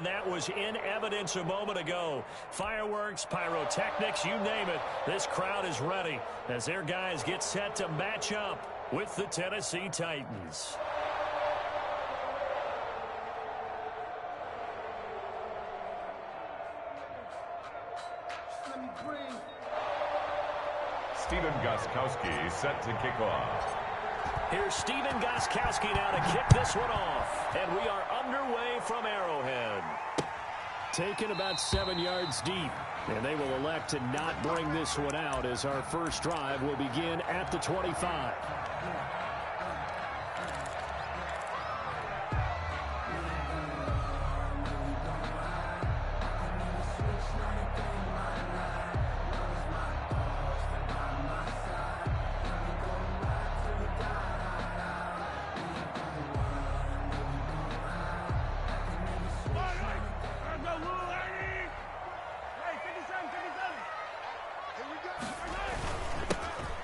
that was in evidence a moment ago. Fireworks, pyrotechnics, you name it. This crowd is ready as their guys get set to match up with the Tennessee Titans. Stephen Gostkowski set to kick off. Here's Stephen Gostkowski now to kick this one off. And we are underway from Arrowhead. Taken about 7 yards deep. And they will elect to not bring this one out as our first drive will begin at the 25.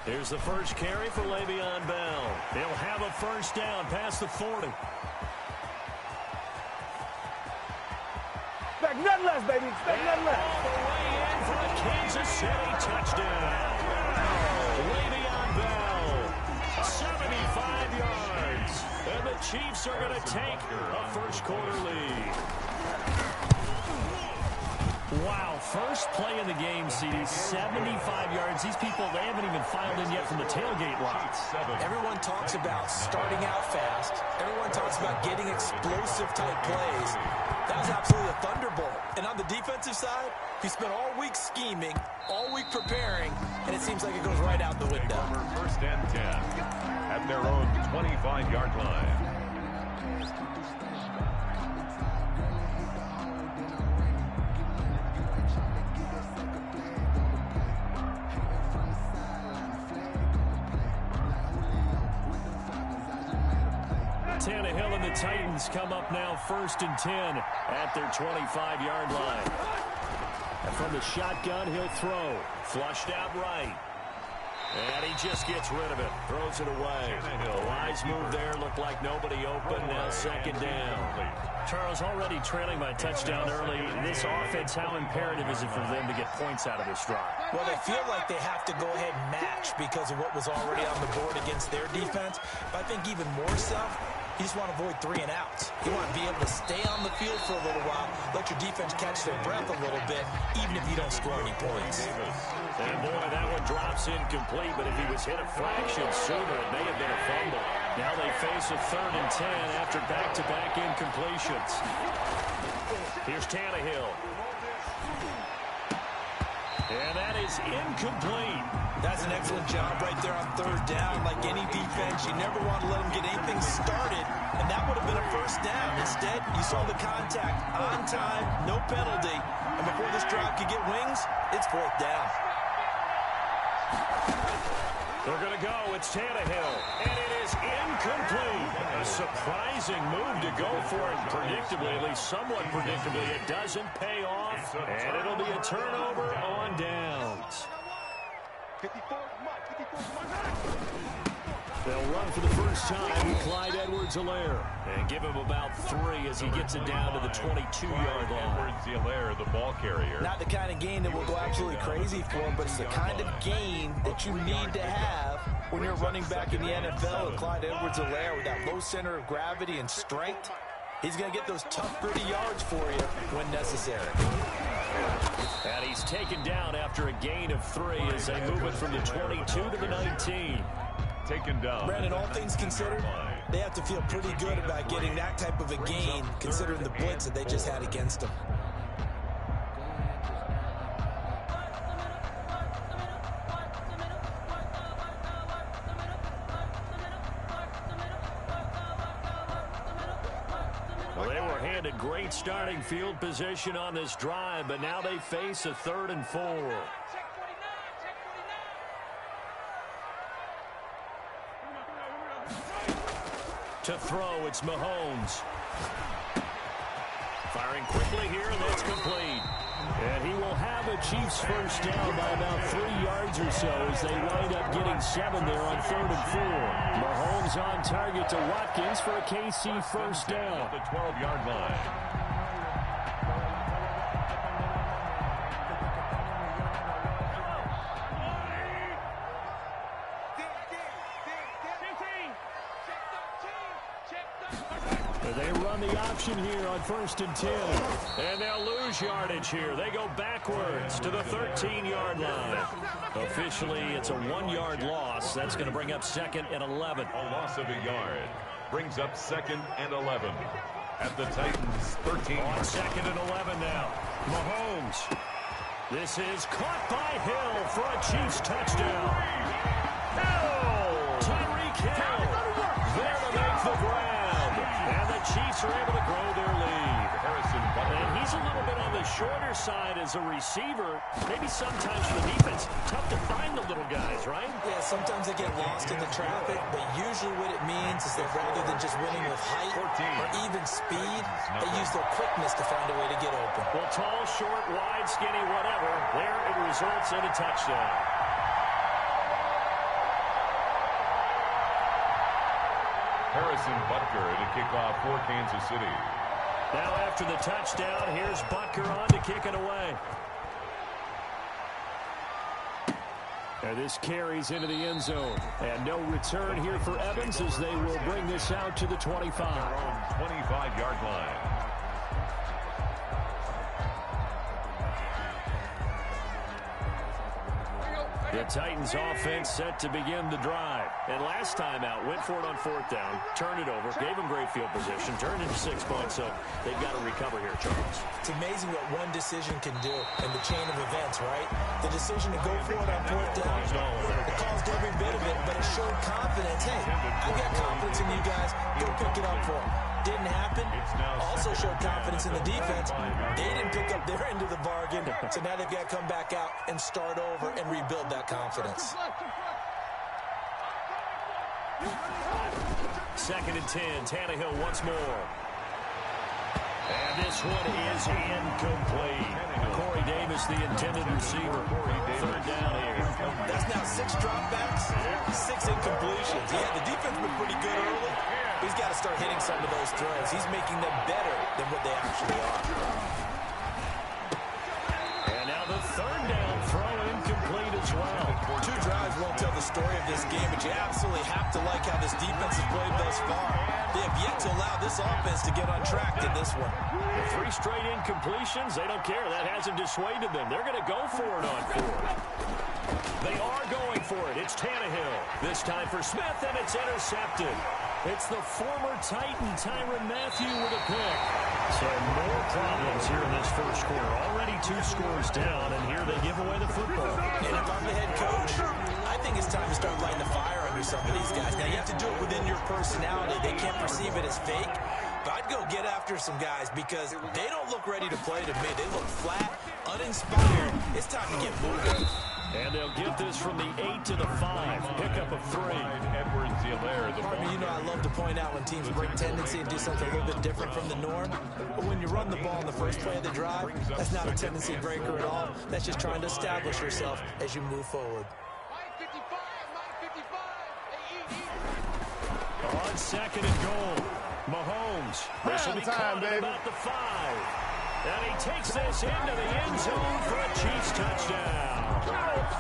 Here's the first carry for Le'Veon Bell. He'll have a first down past the 40. Expect nothing less, baby. Expect nothing less. All the way in for a Kansas City touchdown. Le'Veon Bell, 75 yards. And the Chiefs are going to take a first-quarter lead. Wow, first play in the game, CD, 75 yards. These people, they haven't even filed in yet from the tailgate lots. Everyone talks about starting out fast. Everyone talks about getting explosive-type plays. That was absolutely a thunderbolt. And on the defensive side, he spent all week scheming, all week preparing, and it seems like it goes right out the window. First and 10 at their own 25-yard line. Tannehill and the Titans come up now first and 10 at their 25-yard line. And from the shotgun, he'll throw. Flushed out right. And he just gets rid of it. Throws it away. Wise move there. Looked like nobody open. Now second down. Charles, already trailing by touchdown early. This offense, how imperative is it for them to get points out of this drive? Well, they feel like they have to go ahead and match because of what was already on the board against their defense. But I think even more so, you just want to avoid 3 and outs. You want to be able to stay on the field for a little while, let your defense catch their breath a little bit, even if you don't score any points. And boy, that one drops incomplete, but if he was hit a fraction sooner, it may have been a fumble. Now they face a 3rd and 10 after back-to-back incompletions. Here's Tannehill. And that is incomplete. That's an excellent job right there on 3rd down. Like any defense, you never want to let them get anything started, and that would have been a first down. Instead, you saw the contact on time, no penalty, and before this drive could get wings, it's 4th down. They're going to go. It's Tannehill, and it is incomplete. A surprising move to go for it predictably, at least somewhat predictably. It doesn't pay off, and it'll be a turnover on downs. They'll run for the first time with Clyde Edwards-Helaire and give him about 3 as he gets it down to the 22-yard line. Edwards-Helaire, the ball carrier. Not the kind of gain that will go absolutely crazy for, but it's the kind of gain that you need to have when you're running back in the NFL. And Clyde Edwards-Helaire with that low center of gravity and strength, he's going to get those tough, gritty yards for you when necessary. And he's taken down after a gain of 3 as they move it from the 22 to the 19. Taken down. Brandon, all things considered, they have to feel pretty good about getting that type of a gain, considering the blitz that they just had against them. Well, they were handed great starting field position on this drive, but now they face a 3rd and 4. To throw, it's Mahomes. Firing quickly here, and that's complete. And he will have a Chiefs first down by about 3 yards or so as they wind up getting 7 there on 3rd and 4. Mahomes on target to Watkins for a KC first down. The 12-yard line. They run the option here on 1st and 10. And they'll lose yardage here. They go backwards to the 13-yard line. Officially, it's a 1-yard loss. That's going to bring up 2nd and 11. A loss of a yard brings up 2nd and 11 at the Titans' 13. On 2nd and 11 now. Mahomes. This is caught by Hill for a Chiefs touchdown. Hill! Tyreek Hill there to make the grab. And the Chiefs are able to grow their lead. And he's a little bit on the shorter side as a receiver. Maybe sometimes for the defense, tough to find the little guys, right? Yeah, sometimes they get lost in the traffic, but usually what it means is that rather than just winning with height or even speed, they use their quickness to find a way to get open. Well, tall, short, wide, skinny, whatever, there it results in a touchdown. Harrison Butker to kick off for Kansas City. Now after the touchdown, here's Butker on to kick it away. And this carries into the end zone. And no return here for Evans as they will bring this out to the 25. 25-yard line. The Titans offense set to begin the drive. And last time out, went for it on 4th down, turned it over, gave them great field position, turned into 6 points, so they've got to recover here, Charles. It's amazing what one decision can do in the chain of events, right? The decision to go for it on 4th down, it caused every bit of it, but it showed confidence. Hey, I've got confidence in you guys. Go pick it up for them. Didn't happen. Also showed confidence in the defense. They didn't pick up their end of the bargain, so now they've got to come back out and start over and rebuild that confidence. 2nd and 10. Tannehill once more. And this one is incomplete. Corey Davis, the intended receiver. 3rd down here. That's now 6 dropbacks, 6 incompletions. Yeah, the defense was pretty good early. He's got to start hitting some of those throws. He's making them better than what they actually are. And now the 3rd down throw incomplete as well. 2 drives won't tell the story of this game, but you absolutely have to like how this defense has played thus far. They have yet to allow this offense to get on track in this one. 3 straight incompletions, they don't care. That hasn't dissuaded them. They're going to go for it on 4th. They are going for it. It's Tannehill. This time for Smith, and it's intercepted. It's the former Titan, Tyrann Mathieu, with a pick. So more problems here in this first quarter. Already 2 scores down, and here they give away the football. And if I'm the head coach, I think it's time to start lighting the fire under some of these guys. Now, you have to do it within your personality. They can't perceive it as fake. But I'd go get after some guys because they don't look ready to play to me. They look flat, uninspired. It's time to get moving. And they'll get this from the 8 to the 5. Pickup of 3. Pardon me, you know I love to point out when teams break tendency and do something a little bit different from the norm. But when you run the ball in the first play of the drive, that's not a tendency breaker at all. That's just trying to establish yourself as you move forward. On 2nd and goal, Mahomes. This will be caught at about the 5. And he takes this into the end zone for a Chiefs touchdown.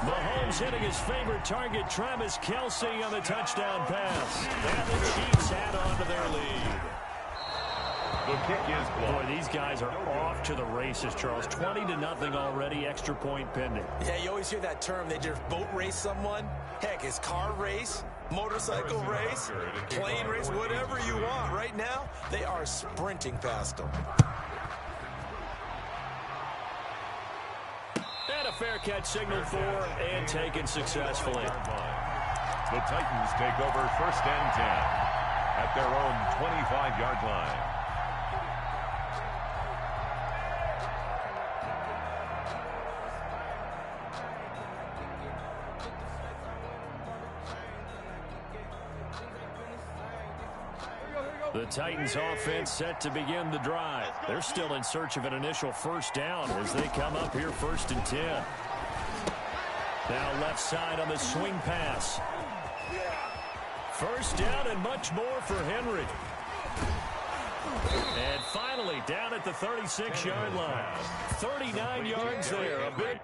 Mahomes hitting his favorite target, Travis Kelce, on the touchdown pass. And the Chiefs add on to their lead. The kick is blocked. Boy, these guys are off to the races, Charles. 20-0 already, extra point pending. Yeah, you always hear that term. They just boat race someone. Heck, it's car race, motorcycle race, plane race, whatever you want. Right now, they are sprinting past them. And a fair catch signaled for and taken successfully. The Titans take over 1st and 10 at their own 25-yard line. The Titans offense set to begin the drive. They're still in search of an initial 1st down as they come up here 1st and 10. Now left side on the swing pass. 1st down and much more for Henry. And finally down at the 36-yard line. 39 yards there. A big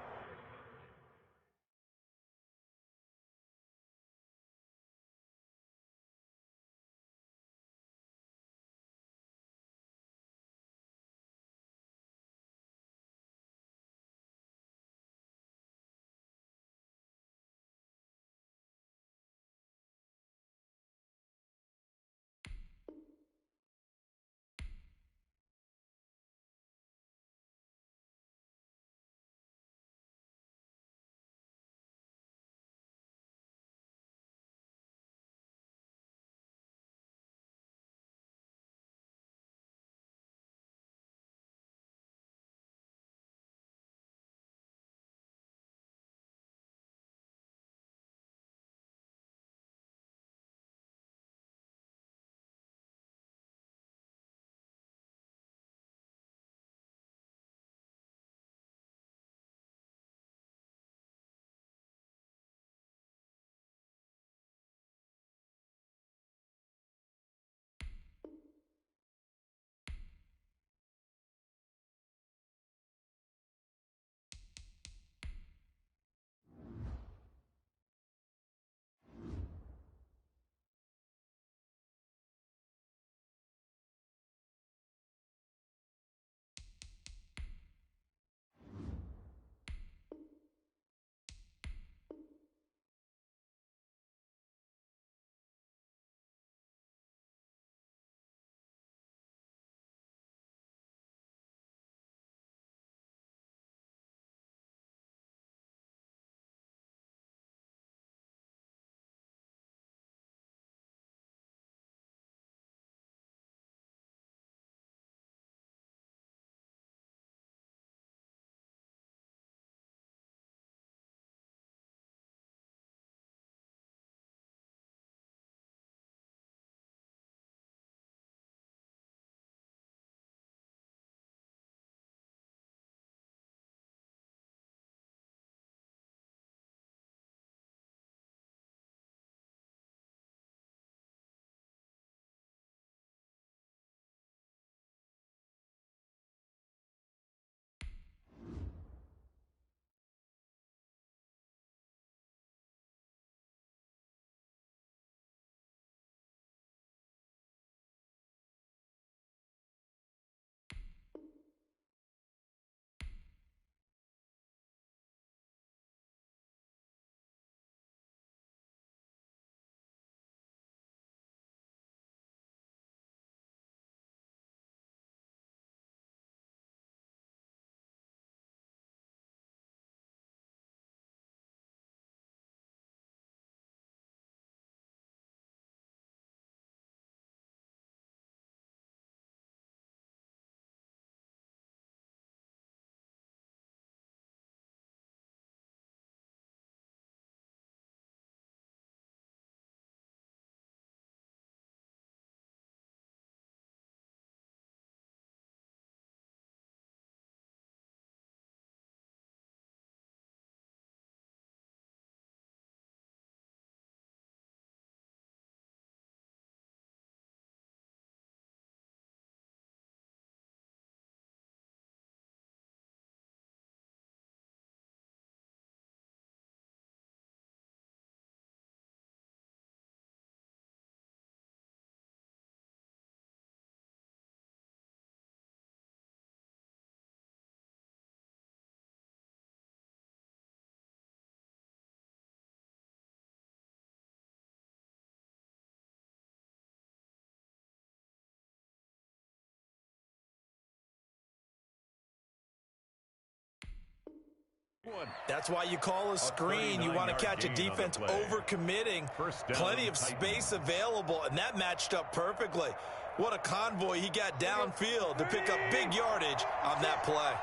That's why you call a screen. You want to catch a defense overcommitting. Plenty of space available, and that matched up perfectly. What a convoy he got downfield to pick up big yardage on that play.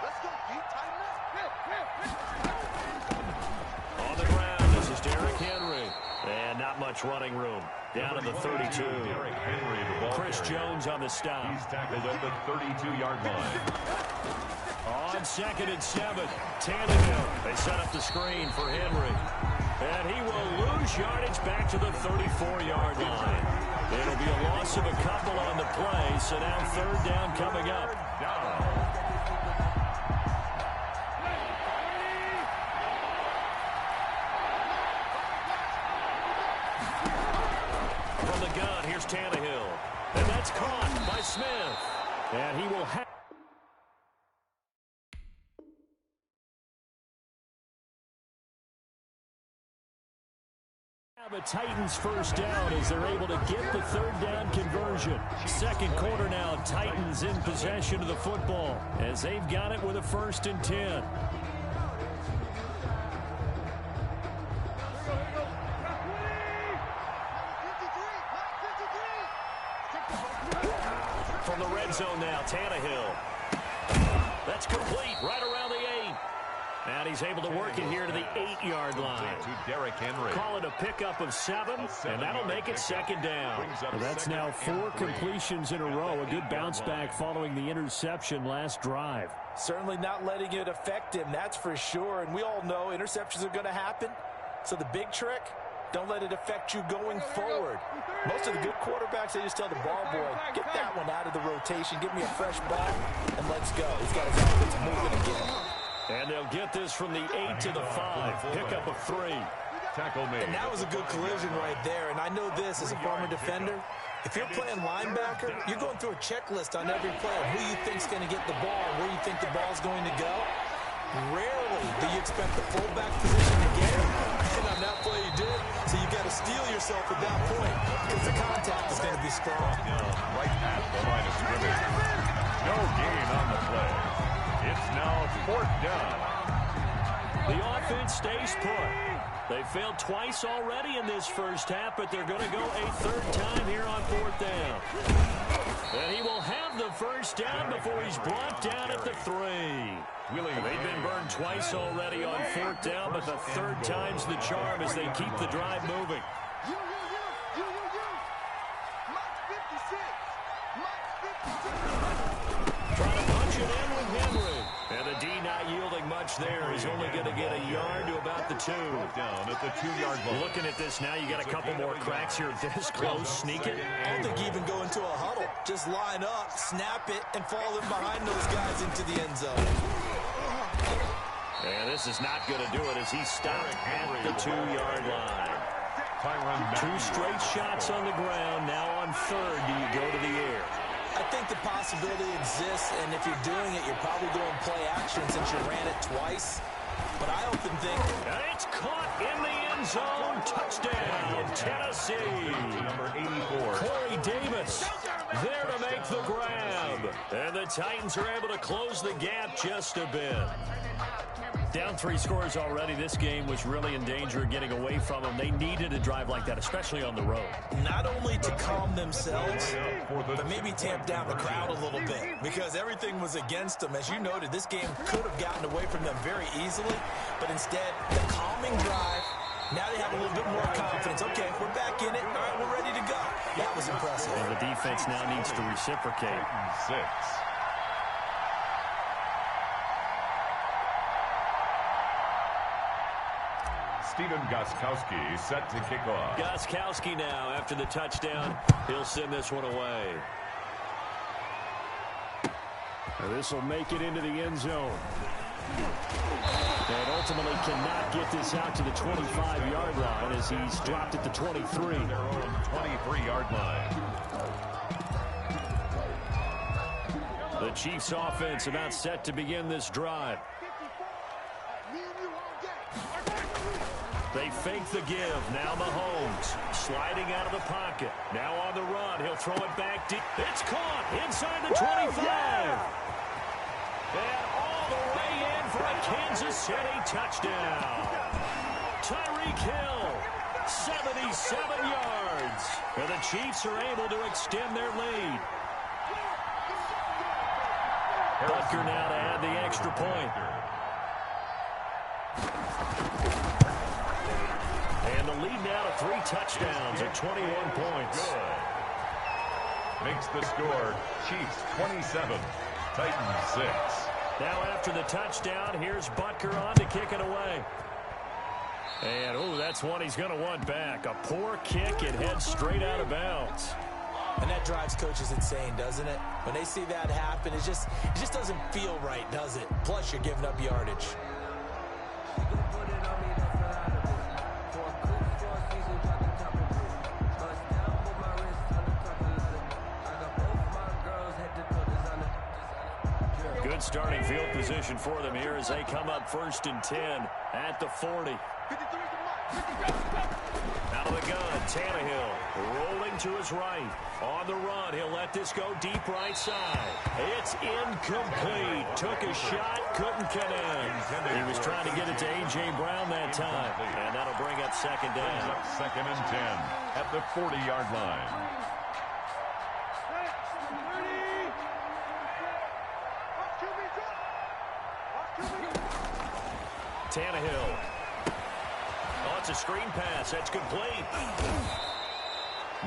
Let's go, Pete. On the ground, this is Derrick Henry. And not much running room. Down to the 32. Chris Jones on the stop. He's tackled at the 32-yard line. On 2nd and 7, Tannehill. They set up the screen for Henry. And he will lose yardage back to the 34-yard line. It'll be a loss of a couple on the play, so now 3rd down coming up. From the gun, here's Tannehill. And that's caught by Smith. And he will have the Titans first down as they're able to get the 3rd down conversion. 2nd quarter now, Titans in possession of the football as they've got it with a 1st and 10. From the red zone now, Tannehill. That's complete right around the 8. And he's able to work it here to the 8-yard line. To Derrick Henry. Call it a pickup of 7, and that'll make it 2nd down. Well, that's now 4 completions in a row. A good bounce back following the interception last drive. Certainly not letting it affect him, that's for sure. And we all know interceptions are going to happen. So the big trick, don't let it affect you going forward. Most of the good quarterbacks, they just tell the ball boy, get that one out of the rotation, give me a fresh ball, and let's go. He's got his offense moving again. And they'll get this from the 8 to the 5. Pickup of 3. Tackle made. And that was a good collision right there. And I know this as a former defender. If you're playing linebacker, you're going through a checklist on every play of who you think's going to get the ball, where you think the ball's going to go. Rarely do you expect the fullback position to get it. And on that play you did. So you got to steel yourself at that point because the contact is going to be strong. Right at the line of scrimmage. No gain on the play. It's now 4th down. The offense stays put. They failed twice already in this first half, but they're going to go a 3rd time here on 4th down. And he will have the 1st down before he's brought down at the 3. They've been burned twice already on 4th down, but the 3rd time's the charm as they keep the drive moving. Trying to punch it in with Henry. And the D not yielding much there. He's only going to get a yard to about the 2. Down at the 2-yard line. Looking at this now, you got a couple more cracks here this close. Sneak it. I don't think you even go into a huddle. Just line up, snap it, and fall in behind those guys into the end zone. And this is not going to do it as he stopped at the 2-yard line. 2 straight shots on the ground. Now on 3rd, do you go to the air? I think the possibility exists, and if you're doing it, you're probably doing play action since you ran it twice. But I often think... And it's caught in the end zone. Touchdown, Tennessee. Number 84. Corey Davis there to make the grab. And the Titans are able to close the gap just a bit. Down 3 scores already. This game was really in danger of getting away from them. They needed a drive like that, especially on the road. Not only to calm themselves, but maybe tamp down the crowd a little bit because everything was against them. As you noted, this game could have gotten away from them very easily, but instead, the calming drive, now they have a little bit more confidence. Okay, we're back in it. All right, we're ready to go. That was impressive. And the defense now needs to reciprocate. 6. Steven Gostkowski set to kick off. Gostkowski now after the touchdown. He'll send this one away. This will make it into the end zone. And ultimately cannot get this out to the 25-yard line as he's dropped at the 23. Their own 23-yard line. The Chiefs offense about set to begin this drive. They fake the give. Now Mahomes sliding out of the pocket. Now on the run. He'll throw it back deep. It's caught inside the 25. And all the way in for a Kansas City touchdown. Tyreek Hill, 77 yards. And the Chiefs are able to extend their lead. Butker now to add the extra point. And the lead now to 3 touchdowns at 21 points. Makes the score Chiefs 27, Titans 6. Now after the touchdown, here's Butker on to kick it away. And, oh, that's one he's going to want back. A poor kick, it heads straight out of bounds. And that drives coaches insane, doesn't it? When they see that happen, it just doesn't feel right, does it? Plus, you're giving up yardage. Good starting field position for them here as they come up 1st and 10 at the 40. Out of the gun, Tannehill rolling to his right. On the run, he'll let this go deep right side. It's incomplete. Took a shot, couldn't connect. He was trying to get it to A.J. Brown that time. And that'll bring up 2nd down. 2nd and 10 at the 40-yard line. Tannehill. Oh, it's a screen pass. That's complete.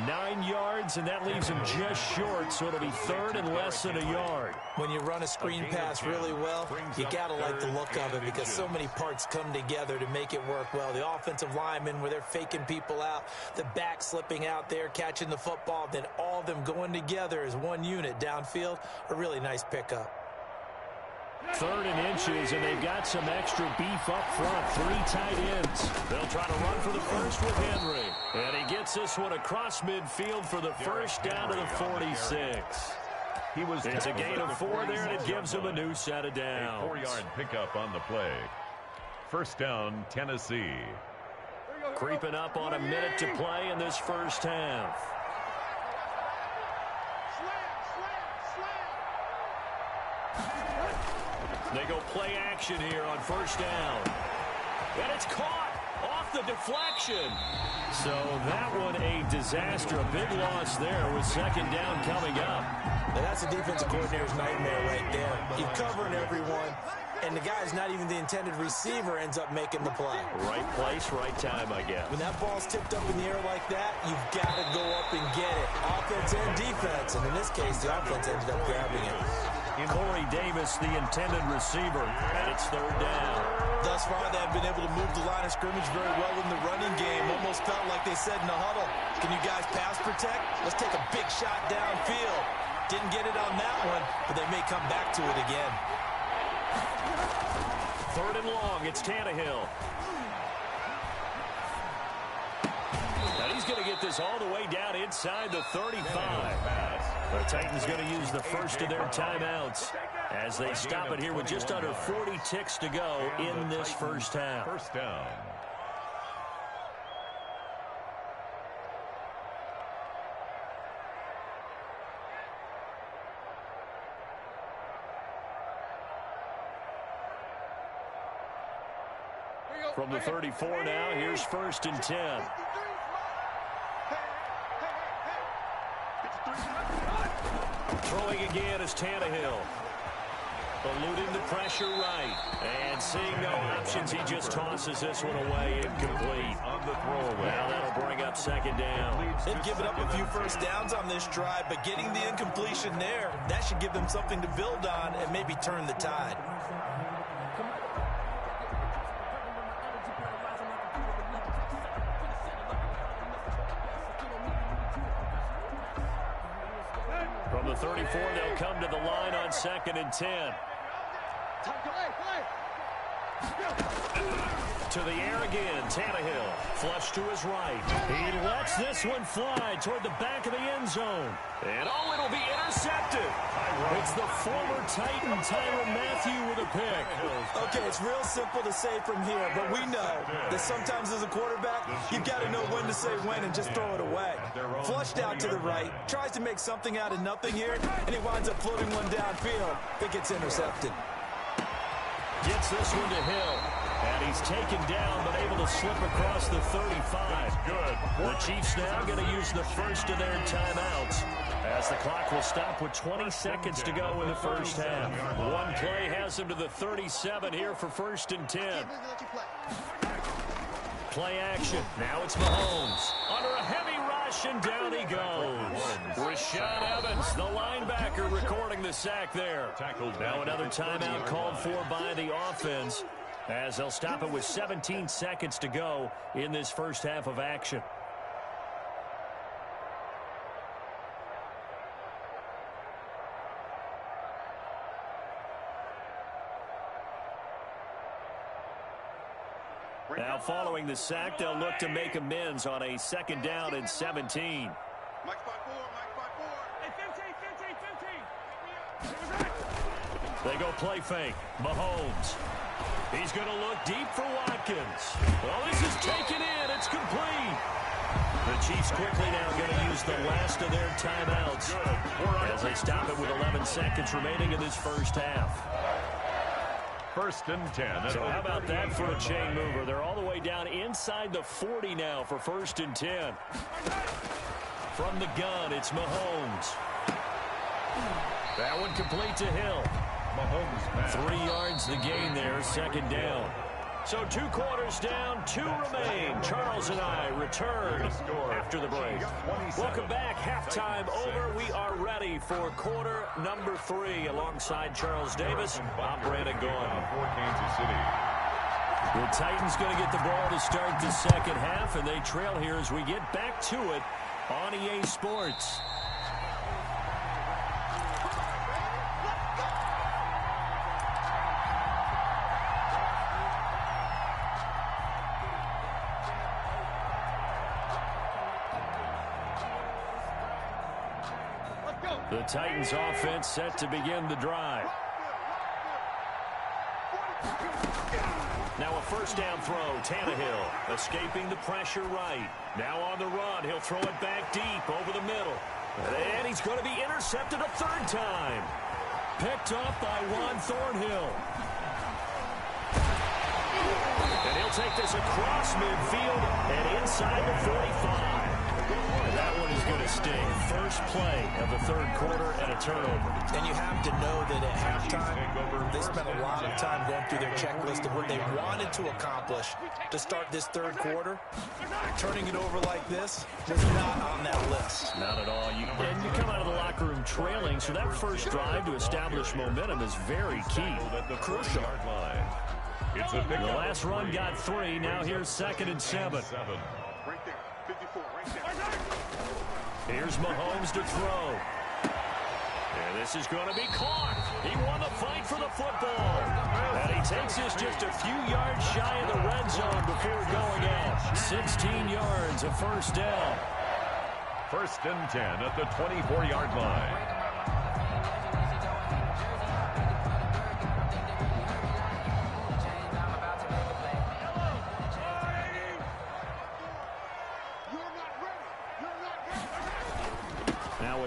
9 yards, and that leaves him just short, so it'll be 3rd and less than a yard. When you run a screen pass really well, you got to like the look of it because so many parts come together to make it work well. The offensive linemen, where they're faking people out, the back slipping out there, catching the football, then all of them going together as one unit downfield. A really nice pickup. 3rd and inches, and they've got some extra beef up front. 3 tight ends. They'll try to run for the first with Henry. And he gets this one across midfield for the first down to the 46. It's a gain of 4 there, and it gives him a new set of downs. A 4-yard pickup on the play. 1st down, Tennessee. Creeping up on a minute to play in this first half. They go play action here on 1st down. And it's caught off the deflection. So that one a disaster. A big loss there with 2nd down coming up. Now that's a defensive coordinator's nightmare right there. You're covering everyone, and the guy's not even the intended receiver ends up making the play. Right place, right time, I guess. When that ball's tipped up in the air like that, you've got to go up and get it. Offense and defense. And in this case, the offense ended up grabbing it. Corey Davis, the intended receiver, and it's 3rd down. Thus far, they have been able to move the line of scrimmage very well in the running game. Almost felt like they said in the huddle, can you guys pass protect? Let's take a big shot downfield. Didn't get it on that one, but they may come back to it again. 3rd and long, it's Tannehill. Now he's going to get this all the way down inside the 35. The Titans going to use the first of their timeouts as they stop it here with just under 40 ticks to go in this first half. 1st down. From the 34 now, here's 1st and 10. Throwing again is Tannehill. Eluding the pressure right. And seeing no options, he just tosses this one away incomplete. On the throwaway. Now that'll bring up 2nd down. They've given up a few first downs on this drive, but getting the incompletion there, that should give them something to build on and maybe turn the tide. From the 34, they'll come to the line on 2nd and 10. To the air again, Tannehill. Flush to his right. He lets this one fly toward the back of the end zone. And oh, it'll be intercepted. It's the former Titan, Tyrann Mathieu, with a pick. Okay, it's real simple to say from here, but we know that sometimes as a quarterback, you've got to know when to say when and just throw it away. Flushed out to the right, tries to make something out of nothing here, and he winds up floating one downfield that gets intercepted. Gets this one to Hill. And he's taken down, but able to slip across the 35. Good. The Chiefs now going to use the first of their timeouts, as the clock will stop with 20 seconds to go in the first half. One play has them to the 37 here for 1st and 10. Play action. Now it's Mahomes. Under a heavy rush, and down he goes. Rashad Evans, the linebacker, recording the sack there. Now another timeout called for by the offense, as they'll stop it with 17 seconds to go in this first half of action. Now following the sack, they'll look to make amends on a 2nd down and 17. They go play fake. Mahomes. He's going to look deep for Watkins. Well, this is taken in. It's complete. The Chiefs quickly now going to use the last of their timeouts as they stop it with 11 seconds remaining in this first half. 1st and 10. So how about that for a chain mover? They're all the way down inside the 40 now for 1st and 10. From the gun, it's Mahomes. That one complete to Hill. Mahomes 3 yards the gain there, 2nd down. So 2 quarters down, 2 remain. Charles and I return after the break. Welcome back. Halftime over. We are ready for quarter number 3 alongside Charles Davis. I'm BrianAkaDaddyB. For Kansas City. The Titans going to get the ball to start the second half, and they trail here as we get back to it on EA Sports. The Titans offense set to begin the drive. Now a 1st down throw. Tannehill escaping the pressure right. Now on the run. He'll throw it back deep over the middle. And he's going to be intercepted a 3rd time. Picked off by Juan Thornhill. And he'll take this across midfield and inside the 45. And that one is going to sting. First play of the 3rd quarter and a turnover. And you have to know that at halftime, they spent a lot of time going through their checklist of what they wanted to accomplish to start this 3rd quarter. Turning it over like this was not on that list. Not at all. And you come out of the locker room trailing, so that first drive to establish momentum is very key. Crucial. The last run got 3. Now here's 2nd and 7. Here's Mahomes to throw. And this is going to be caught. He won the fight for the football. And he takes this just a few yards shy of the red zone before going out. 16 yards, a 1st down. 1st and 10 at the 24-yard line.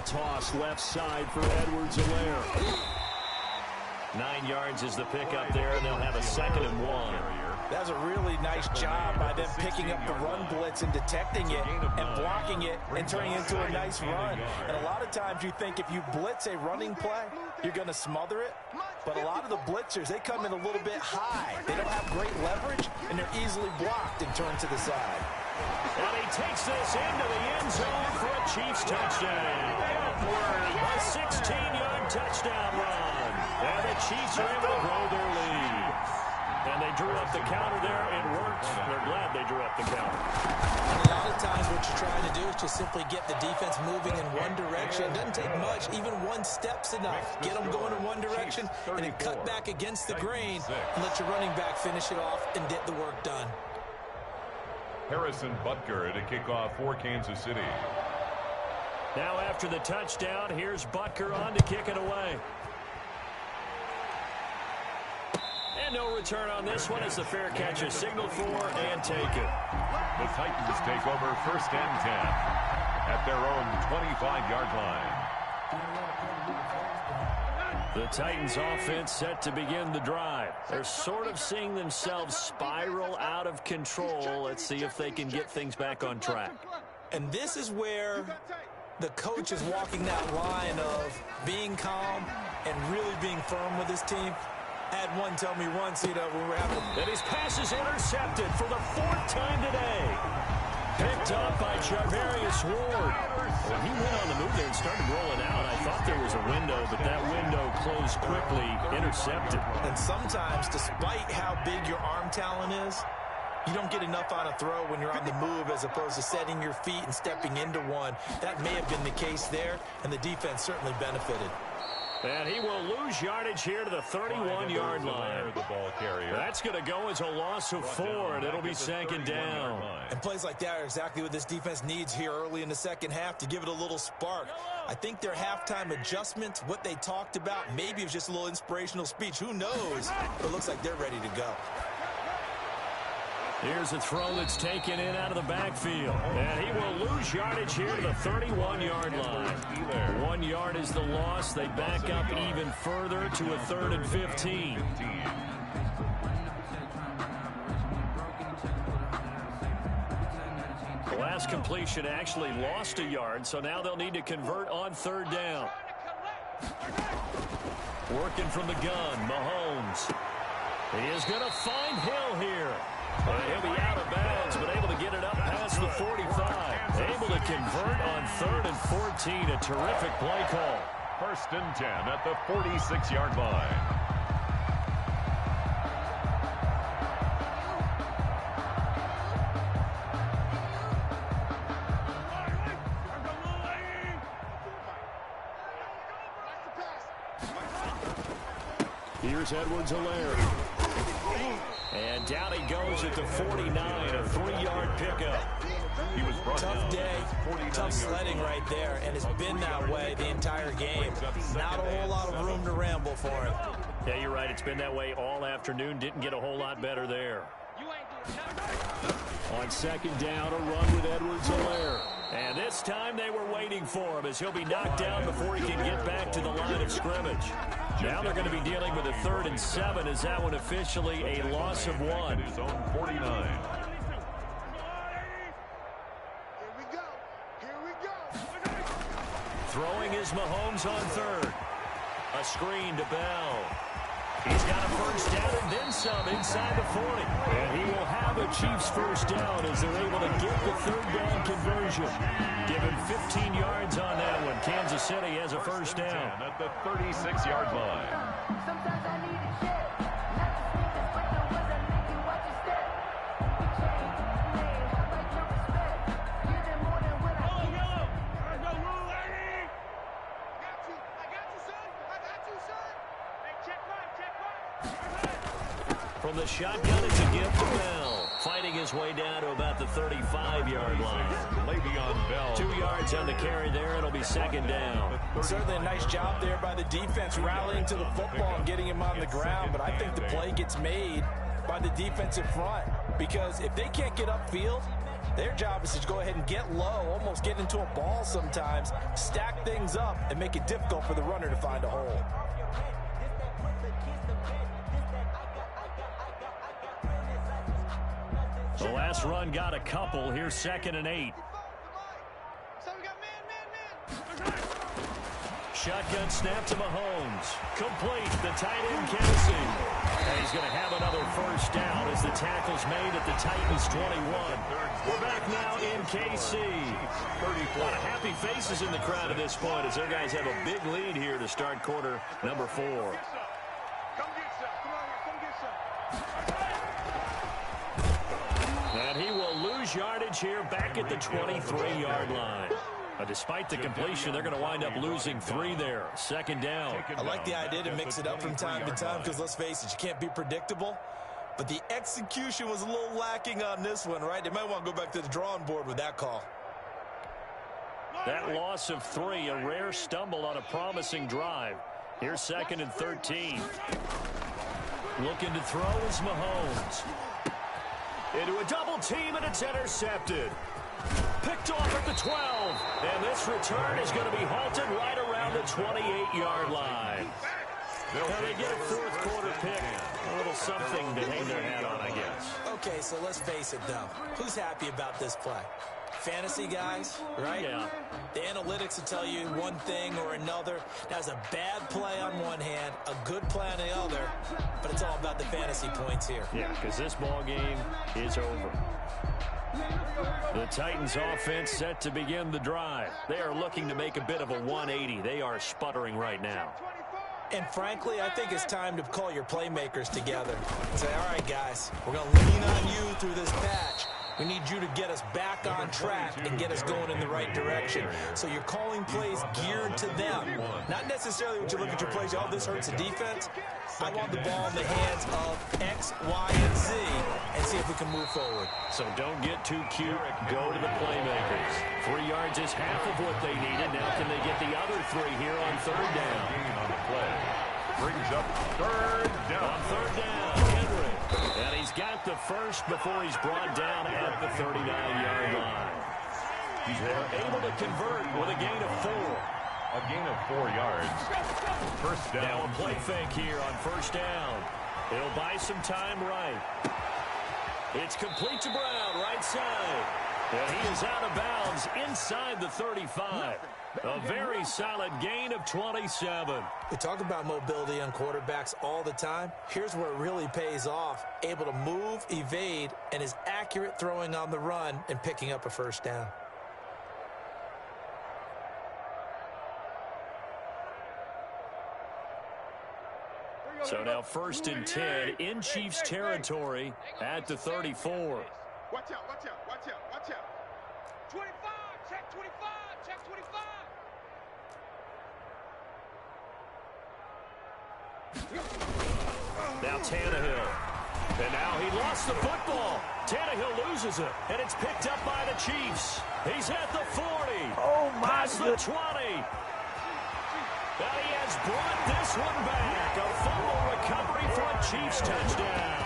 Toss left side for Edwards-Helaire. 9 yards is the pickup there, and they'll have a 2nd and 1. That was a really nice job by them picking up the run blitz and detecting it and blocking it and turning it into a nice run. And a lot of times you think if you blitz a running play, you're going to smother it. But a lot of the blitzers, they come in a little bit high. They don't have great leverage, and they're easily blocked and turned to the side. And he takes this into the end zone for a Chiefs touchdown. A 16-yard touchdown run. And the Chiefs are able to grow their lead. And they drew up the counter there. It worked. They're glad they drew up the counter. A lot of times what you're trying to do is just simply get the defense moving in one direction. It doesn't take much. Even one step's enough. Get them going in one direction and then cut back against the grain and let your running back finish it off and get the work done. Harrison Butker to kick off for Kansas City. Now after the touchdown, here's Butker on to kick it away. And no return on this one as the fair catch is signaled for and taken. The Titans take over 1st and 10 at their own 25-yard line. The Titans offense set to begin the drive. They're sort of seeing themselves spiral out of control. Let's see if they can get things back on track. And this is where the coach is walking that line of being calm and really being firm with his team. I had one tell me once, when we're having... And his pass is intercepted for the 4th time today. Picked up by Charvarius Ward. When he went on the move there and started rolling out, I thought there was a window, but that window closed quickly, intercepted. And sometimes, despite how big your arm talent is, you don't get enough on a throw when you're on the move as opposed to setting your feet and stepping into one. That may have been the case there, and the defense certainly benefited. And he will lose yardage here to the 31-yard line. The ball carrier. That's going to go as a loss of 4, and it'll be 2nd down. And plays like that are exactly what this defense needs here early in the second half to give it a little spark. I think their halftime adjustment, what they talked about, maybe it was just a little inspirational speech. Who knows? But it looks like they're ready to go. Here's a throw that's taken in out of the backfield. And he will lose yardage here to the 31-yard line. 1 yard is the loss. They back up even further to a 3rd and 15. The last completion actually lost a yard, so now they'll need to convert on 3rd down. Working from the gun, Mahomes. He is going to find Hill here. And he'll be out of bounds, but able to get it up past the 45. Able to convert on 3rd and 14. A terrific play call. 1st and 10 at the 46-yard line. Here's Edwards-Helaire. And down he goes at the 49, a 3-yard pickup. He was brought Tough day, tough sledding right there, and it's been that way the entire game. Not a whole lot of room to ramble for him. Yeah, you're right. It's been that way all afternoon. Didn't get a whole lot better there. On 2nd down, a run with Edwards-Helaire. And this time they were waiting for him as he'll be knocked down before he can get back to the line of scrimmage. Now they're going to be dealing with a 3rd and 7 as that one officially a loss of 1. His own 49. Throwing is Mahomes on 3rd. A screen to Bell. He's got a 1st down and then some inside the 40. And he will have a Chiefs 1st down as they're able to get the 3rd down conversion. Give him 15 yards on that one. Kansas City has a 1st down. At the 36-yard line. Sometimes I need a check. Not to speak this, but the words I make you watch your step. We change, man, how about your respect? Give them more than what I get. I got you, son. I got you, son. Hey, check right. From the shotgun, it's a gift to Bell. Fighting his way down to about the 35-yard line. Le'Veon Bell. 2 yards on the carry there. It'll be 2nd down. Certainly a nice job there by the defense rallying to the football and getting him on the ground, but I think the play gets made by the defensive front because if they can't get upfield, their job is to go ahead and get low, almost get into a ball sometimes, stack things up, and make it difficult for the runner to find a hole. The last run got a couple. Here's 2nd and 8. Shotgun snap to Mahomes. Complete. The tight end Kelsey. And he's going to have another 1st down as the tackle's made at the Titans 21. We're back now in KC. A lot of happy faces in the crowd at this point as their guys have a big lead here to start quarter number 4. Come get some. Come on here. Come get some. And he will lose yardage here back at the 23-yard line. Despite the completion, they're going to wind up losing 3 there. 2nd down. I like the idea to mix it up from time to time because, let's face it, you can't be predictable. But the execution was a little lacking on this one, right? They might want to go back to the drawing board with that call. That loss of 3, a rare stumble on a promising drive. Here's 2nd and 13. Looking to throw is Mahomes. Into a double team, and it's intercepted. Picked off at the 12. And this return is going to be halted right around the 28-yard line. Well, they get a fourth quarter pick. A little something to hang their hat on, I guess. Okay, so let's face it, though. Who's happy about this play? Fantasy guys, right? Yeah. The analytics will tell you one thing or another. That's a bad play on one hand, a good play on the other, but it's all about the fantasy points here. Yeah, because this ball game is over. The Titans offense set to begin the drive. They are looking to make a bit of a 180. They are sputtering right now. And frankly, I think it's time to call your playmakers together. Say, all right, guys, we're going to lean on you through this patch. We need you to get us back on track and get us going in the right direction. So you're calling plays geared to them. Not necessarily when you look at your plays, oh, this hurts the defense. I want the ball in the hands of X, Y, and Z and see if we can move forward. So don't get too cute. Go to the playmakers. 3 yards is half of what they needed. Now can they get the other 3 here on third down? Gain on the play. Brings up third down. On third down, Henry. And he's got the first before he's brought down at the 39-yard line. They're able to convert with a gain of 4. A gain of 4 yards. First down. Now a play fake here on first down. He'll buy some time right. It's complete to Brown, right side. And he is out of bounds inside the 35. A very solid gain of 27. We talk about mobility on quarterbacks all the time. Here's where it really pays off. Able to move, evade, and is accurate throwing on the run and picking up a first down. So now first and 10 in Chiefs territory at the 34. Watch out, watch out, watch out, watch out. 25, check 25, check 25. Now Tannehill. And now he lost the football. Tannehill loses it. And it's picked up by the Chiefs. He's at the 40. Oh, my Past the 20. And he has brought this one back. A fumble recovery for a Chiefs touchdown.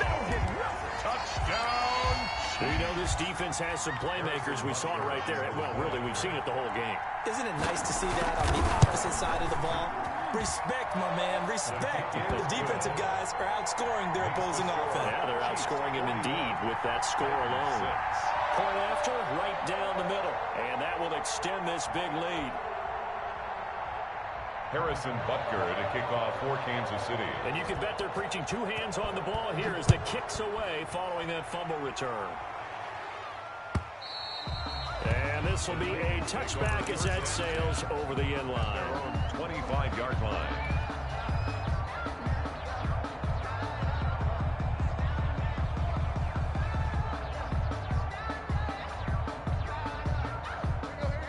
Touchdown. You know, this defense has some playmakers. We saw it right there. Well, really, we've seen it the whole game. Isn't it nice to see that on the opposite side of the ball? Respect, my man, respect. The defensive guys are outscoring their opposing offense. Yeah, they're outscoring him indeed with that score alone. Point after, right down the middle. And that will extend this big lead. Harrison Butker to kick off for Kansas City. And you can bet they're preaching 2 hands on the ball here as the kick's away following that fumble return. And this will be a touchback as that sails over the end line. 25-yard line.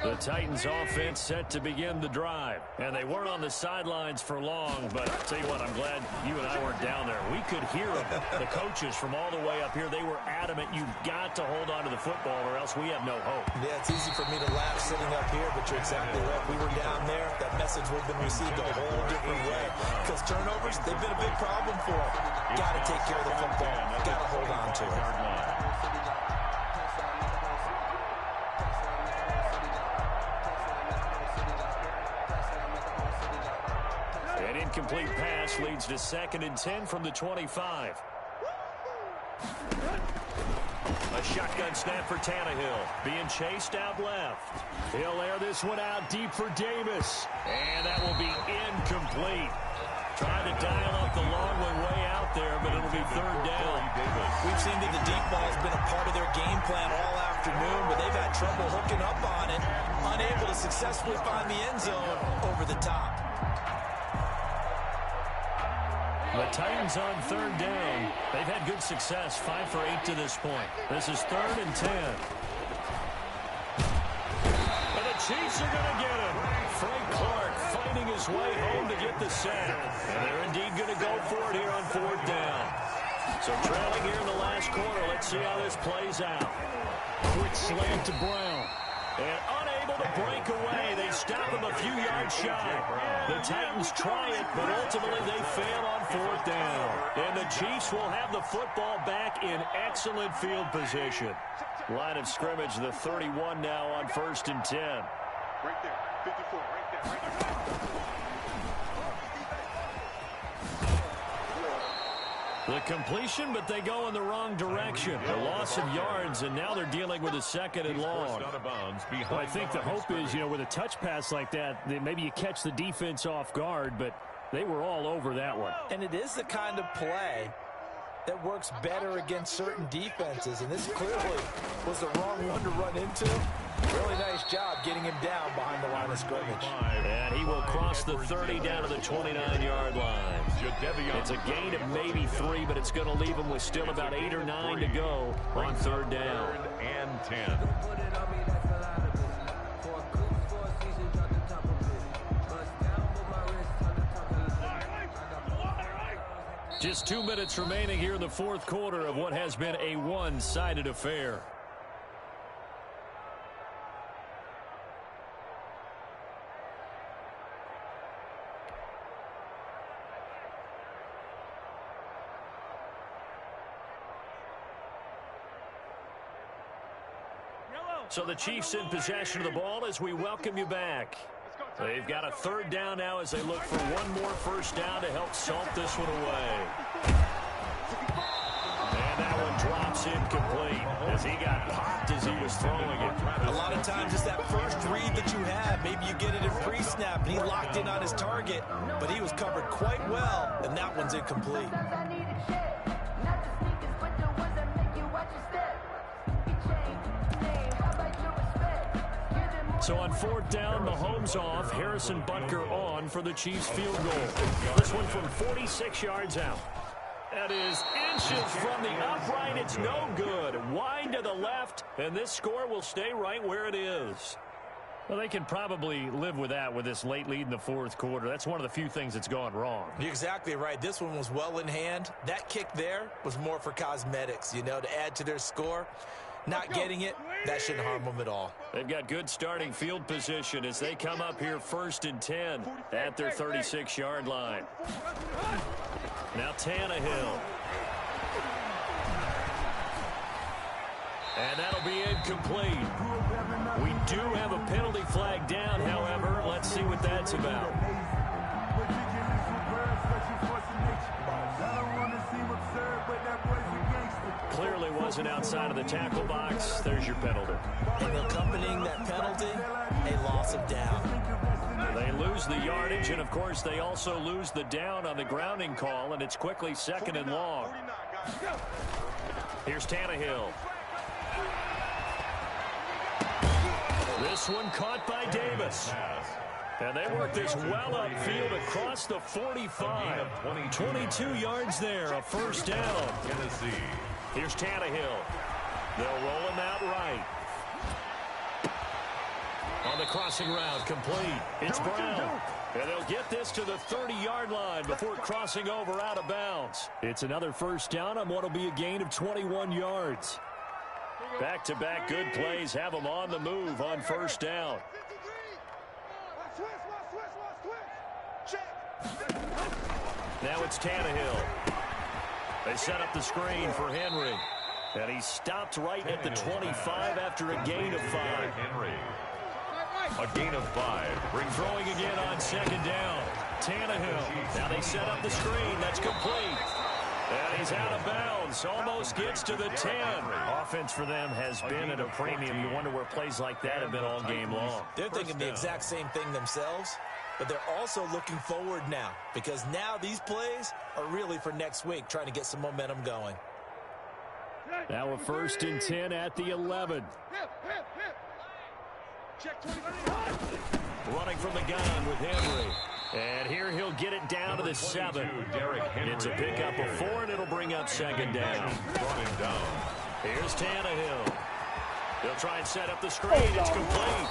The Titans offense set to begin the drive. And they weren't on the sidelines for long, but I'll tell you what, I'm glad you and I weren't down there. We could hear them. The coaches from all the way up here, they were adamant, you've got to hold on to the football or else we have no hope. Yeah, it's easy for me to laugh sitting up here, but you're exactly right. We were down there. That message would have been received a whole different way. Because turnovers, they've been a big problem for them. Got to take care of the football. Got to hold on to it. An incomplete pass leads to 2nd and 10 from the 25. A shotgun snap for Tannehill. Being chased out left. He'll air this one out deep for Davis. And that will be incomplete. Trying to dial up the long one way out there, but it'll be 3rd down. We've seen that the deep ball has been a part of their game plan all afternoon, but they've had trouble hooking up on it. Unable to successfully find the end zone over the top. The Titans on 3rd down. They've had good success, 5 for 8 to this point. This is 3rd and 10. And the Chiefs are going to get him. Frank Clark fighting his way home to get the sack. And they're indeed going to go for it here on 4th down. So trailing here in the last quarter. Let's see how this plays out. Quick slant to Brown. And unable to break away. They stop him a few yards shy. The Titans try it, but ultimately they fail on 4th down. And the Chiefs will have the football back in excellent field position. Line of scrimmage, the 31 now on 1st and 10. Right there, 54, right there, right there. The completion, but they go in the wrong direction. A loss of yards, and now they're dealing with a second and long. Well, I think the hope is, with a touch pass like that, maybe you catch the defense off guard, but they were all over that one. And it is the kind of play that works better against certain defenses, and this clearly was the wrong one to run into. Really nice job getting him down behind the line of scrimmage. And he will cross the 30 down to the 29-yard line. It's a gain of maybe 3, but it's going to leave him with still about 8 or 9 to go on third down. Third and 10. Just 2 minutes remaining here in the fourth quarter of what has been a one-sided affair. So the Chiefs in possession of the ball as we welcome you back. They've got a third down now as they look for one more first down to help salt this one away. And that one drops incomplete as he got popped as he was throwing it. A lot of times it's that first read that you have. Maybe you get it in pre-snap and he locked in on his target, but he was covered quite well, and that one's incomplete. So on fourth down, Mahomes off, Harrison Butker on for the Chiefs field goal. This one from 46 yards out. That is inches from the upright. It's no good. Wide to the left, and this score will stay right where it is. Well, they can probably live with that with this late lead in the fourth quarter. That's one of the few things that's gone wrong. You're exactly right. This one was well in hand. That kick there was more for cosmetics, to add to their score. Not getting it, that shouldn't harm them at all. They've got good starting field position as they come up here first and 10 at their 36-yard line. Now Tannehill. And that'll be incomplete. We do have a penalty flag down, however. Let's see what that's about. Clearly wasn't outside of the tackle box. There's your penalty. And accompanying that penalty, a loss of down. They lose the yardage, and of course they also lose the down on the grounding call, and it's quickly second and long. Here's Tannehill. This one caught by Davis. And they work this well upfield across the 45. 22 yards there, a first down. Tennessee. Here's Tannehill. They'll roll him out right. On the crossing route, complete. It's Brown. And they'll get this to the 30-yard line before crossing over out of bounds. It's another first down on what will be a gain of 21 yards. Back-to-back good plays have them on the move on first down. Now it's Tannehill. They set up the screen for Henry. And he stopped right at the 25 after a gain of 5. Henry. A gain of 5. Throwing again on second down. Tannehill. Now they set up the screen. That's complete. And he's out of bounds. Almost gets to the 10. Offense for them has been at a premium. You wonder where plays like that have been all game long. They're thinking the exact same thing themselves, but they're also looking forward now because now these plays are really for next week, trying to get some momentum going. Now a first and 10 at the 11. Running from the gun with Henry. And here he'll get it down to the 7. It's a pickup of 4, and it'll bring up second down. Here's Tannehill. He'll try and set up the screen. It's complete.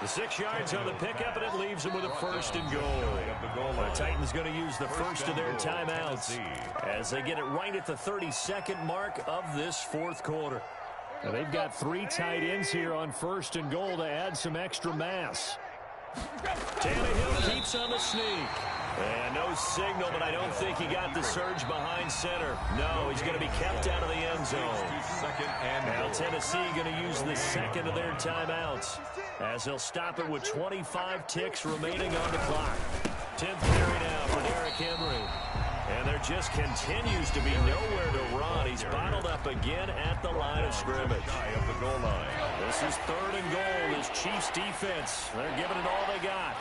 The 6 yards on the pickup, and it leaves him with a first and goal. The Titans going to use the first of their timeouts as they get it right at the 32nd mark of this fourth quarter. Now they've got 3 tight ends here on first and goal to add some extra mass. Tannehill keeps on the sneak. And no signal, but I don't think he got the surge behind center. No, he's going to be kept out of the end zone. Now Tennessee going to use the second of their timeouts as they'll stop it with 25 ticks remaining on the clock. 10th carry now for Derrick Henry. And And there just continues to be nowhere to run. He's bottled up again at the line of scrimmage. Of the goal line. This is 3rd and goal. This Chiefs defense, they're giving it all they got.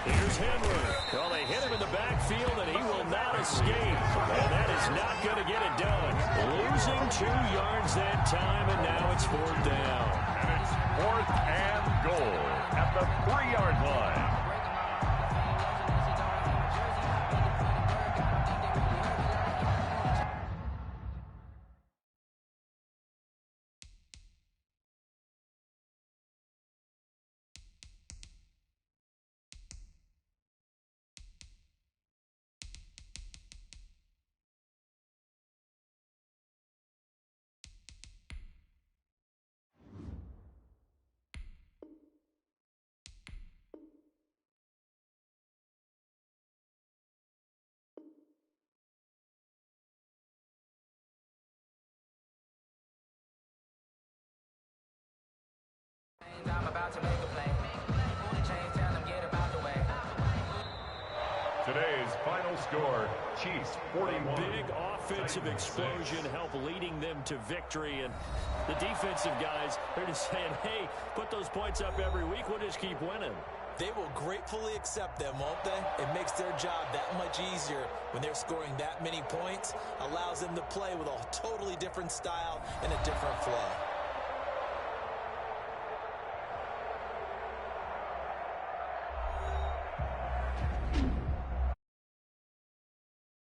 Here's Henry. Well, they hit him in the backfield, and he will not escape. And that is not going to get it done. Losing 2 yards that time, and now it's 4th down. And it's 4th and goal at the 3-yard line. I'm about to make a play. Change, tell them get about the way. Today's final score, Chiefs 41. Big offensive explosion help leading them to victory. And the defensive guys, they're just saying, hey, put those points up every week. We'll just keep winning. They will gratefully accept them, won't they? It makes their job that much easier when they're scoring that many points. Allows them to play with a totally different style and a different flow.